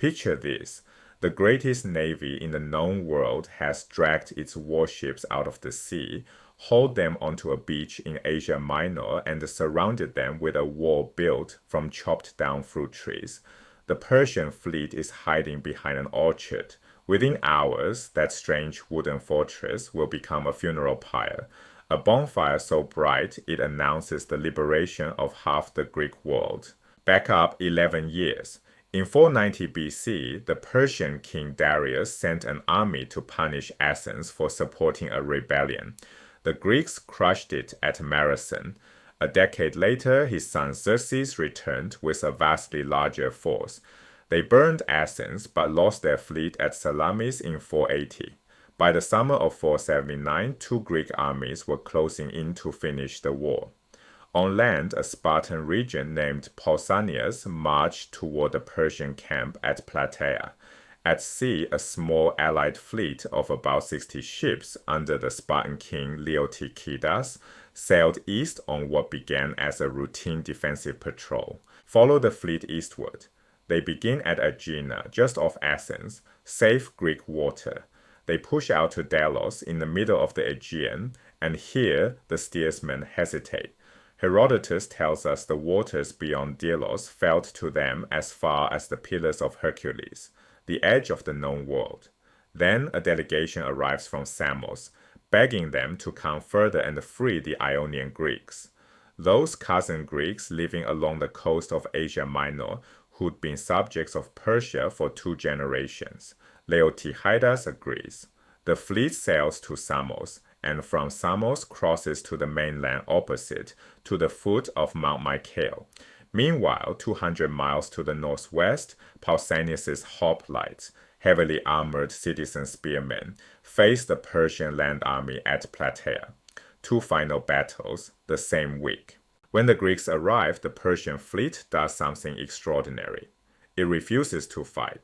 Picture this. The greatest navy in the known world has dragged its warships out of the sea, hauled them onto a beach in Asia Minor, and surrounded them with a wall built from chopped down fruit trees. The Persian fleet is hiding behind an orchard. Within hours, that strange wooden fortress will become a funeral pyre. A bonfire so bright it announces the liberation of half the Greek world. Back up 11 years. In 490 BC, the Persian king Darius sent an army to punish Athens for supporting a rebellion. The Greeks crushed it at Marathon. A decade later, his son Xerxes returned with a vastly larger force. They burned Athens but lost their fleet at Salamis in 480. By the summer of 479, two Greek armies were closing in to finish the war. On land, a Spartan region named Pausanias marched toward the Persian camp at Plataea. At sea, a small allied fleet of about 60 ships under the Spartan king Leotychidas sailed east on what began as a routine defensive patrol. Follow the fleet eastward. They begin at Aegean, just off Athens, safe Greek water. They push out to Delos in the middle of the Aegean, and here the steersmen hesitate. Herodotus tells us the waters beyond Delos felt to them as far as the Pillars of Hercules, the edge of the known world. Then a delegation arrives from Samos, begging them to come further and free the Ionian Greeks. Those cousin Greeks living along the coast of Asia Minor who'd been subjects of Persia for 2 generations. Leotychidas agrees. The fleet sails to Samos, and from Samos crosses to the mainland opposite, to the foot of Mount Mycale. Meanwhile, 200 miles to the northwest, Pausanias' hoplites, heavily armored citizen spearmen, face the Persian land army at Plataea. 2 final battles, the same week. When the Greeks arrive, the Persian fleet does something extraordinary. It refuses to fight.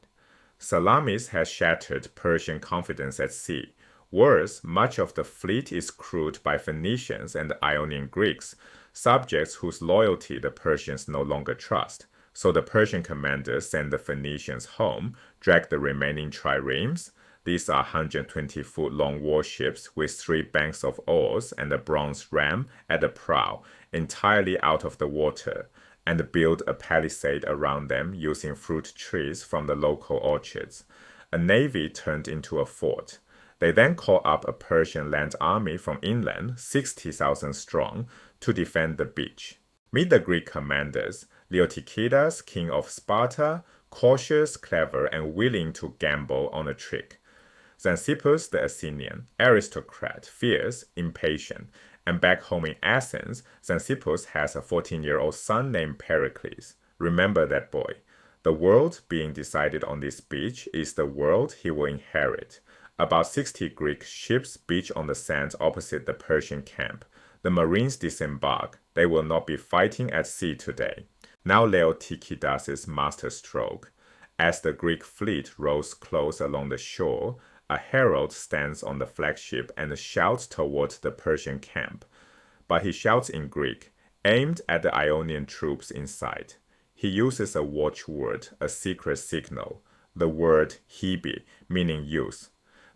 Salamis has shattered Persian confidence at sea. Worse, much of the fleet is crewed by Phoenicians and Ionian Greeks, subjects whose loyalty the Persians no longer trust. So the Persian commanders send the Phoenicians home, drag the remaining triremes. These are 120-foot-long warships with 3 banks of oars and a bronze ram at the prow, entirely out of the water, and build a palisade around them using fruit trees from the local orchards. A navy turned into a fort. They then call up a Persian land army from inland, 60,000 strong, to defend the beach. Meet the Greek commanders, Leotychidas, king of Sparta, cautious, clever, and willing to gamble on a trick. Xanthippus the Athenian, aristocrat, fierce, impatient, and back home in Athens, Xanthippus has a 14-year-old son named Pericles. Remember that boy. The world being decided on this beach is the world he will inherit. About 60 Greek ships beach on the sands opposite the Persian camp. The Marines disembark. They will not be fighting at sea today. Now Leotychidas' masterstroke. As the Greek fleet rows close along the shore, a herald stands on the flagship and shouts towards the Persian camp. But he shouts in Greek, aimed at the Ionian troops inside. He uses a watchword, a secret signal, the word Hebe, meaning youth.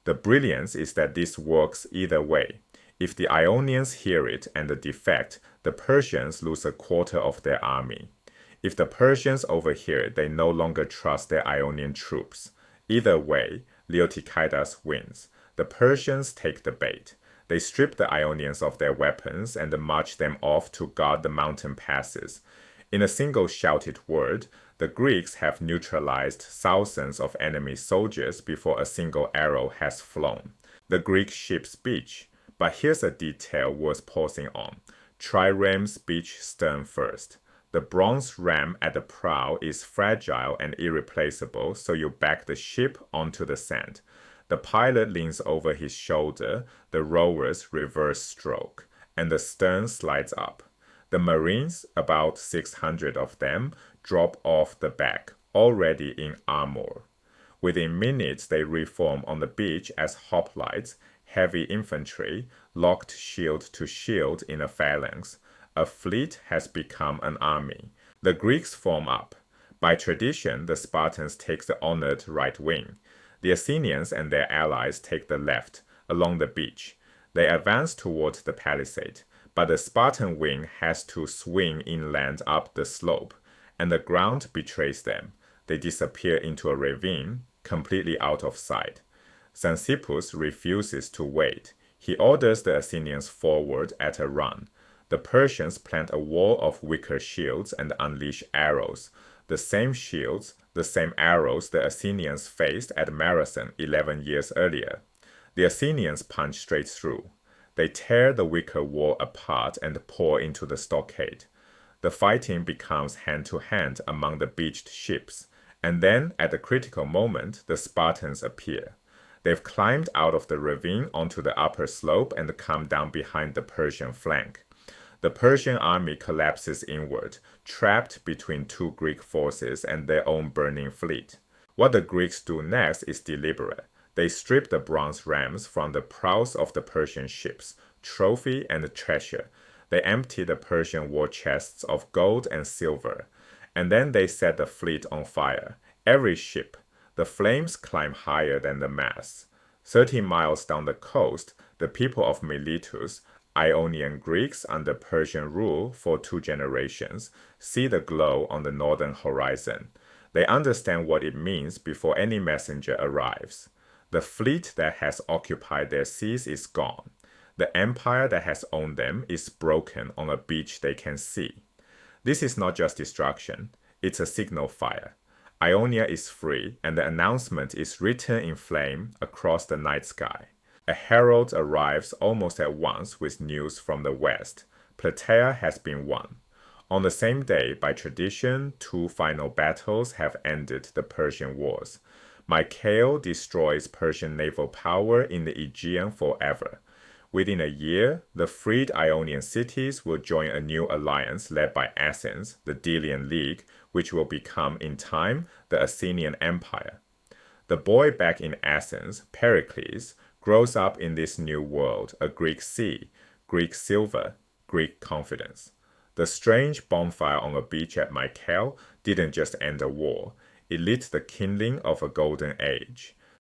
The brilliance is that this works either way. If the Ionians hear it and defect, the Persians lose a quarter of their army. If the Persians overhear it, they no longer trust their Ionian troops. Either way, Leotychidas wins. The Persians take the bait. They strip the Ionians of their weapons and march them off to guard the mountain passes. In a single shouted word, the Greeks have neutralized thousands of enemy soldiers before a single arrow has flown. The Greek ships beach, but here's a detail worth pausing on. Triremes beach stern first. The bronze ram at the prow is fragile and irreplaceable, so you back the ship onto the sand. The pilot leans over his shoulder, the rowers reverse stroke, and the stern slides up. The Marines, about 600 of them, drop off the back, already in armor. Within minutes, they reform on the beach as hoplites, heavy infantry, locked shield to shield in a phalanx. A fleet has become an army. The Greeks form up. By tradition, the Spartans take the honored right wing. The Athenians and their allies take the left, along the beach. They advance toward the palisade, but the Spartan wing has to swing inland up the slope, and the ground betrays them. They disappear into a ravine, completely out of sight. Xanthippus refuses to wait. He orders the Athenians forward at a run. The Persians plant a wall of wicker shields and unleash arrows. The same shields, the same arrows the Athenians faced at Marathon 11 years earlier. The Athenians punch straight through. They tear the wicker wall apart and pour into the stockade. The fighting becomes hand-to-hand among the beached ships, and then, at the critical moment, the Spartans appear. They've climbed out of the ravine onto the upper slope and come down behind the Persian flank. The Persian army collapses inward, trapped between two Greek forces and their own burning fleet. What the Greeks do next is deliberate. They strip the bronze rams from the prows of the Persian ships, trophy and treasure. They empty the Persian war chests of gold and silver, and then they set the fleet on fire. Every ship. The flames climb higher than the masts. 30 miles down the coast, the people of Miletus, Ionian Greeks under Persian rule for 2 generations, see the glow on the northern horizon. They understand what it means before any messenger arrives. The fleet that has occupied their seas is gone. The empire that has owned them is broken on a beach they can see. This is not just destruction, it's a signal fire. Ionia is free, and the announcement is written in flame across the night sky. A herald arrives almost at once with news from the west. Plataea has been won. On the same day, by tradition, 2 final battles have ended the Persian Wars. Mycale destroys Persian naval power in the Aegean forever. Within a year, the freed Ionian cities will join a new alliance led by Athens, the Delian League, which will become, in time, the Athenian Empire. The boy back in Athens, Pericles, grows up in this new world, a Greek sea, Greek silver, Greek confidence. The strange bonfire on a beach at Mycale didn't just end a war, it lit the kindling of a golden age.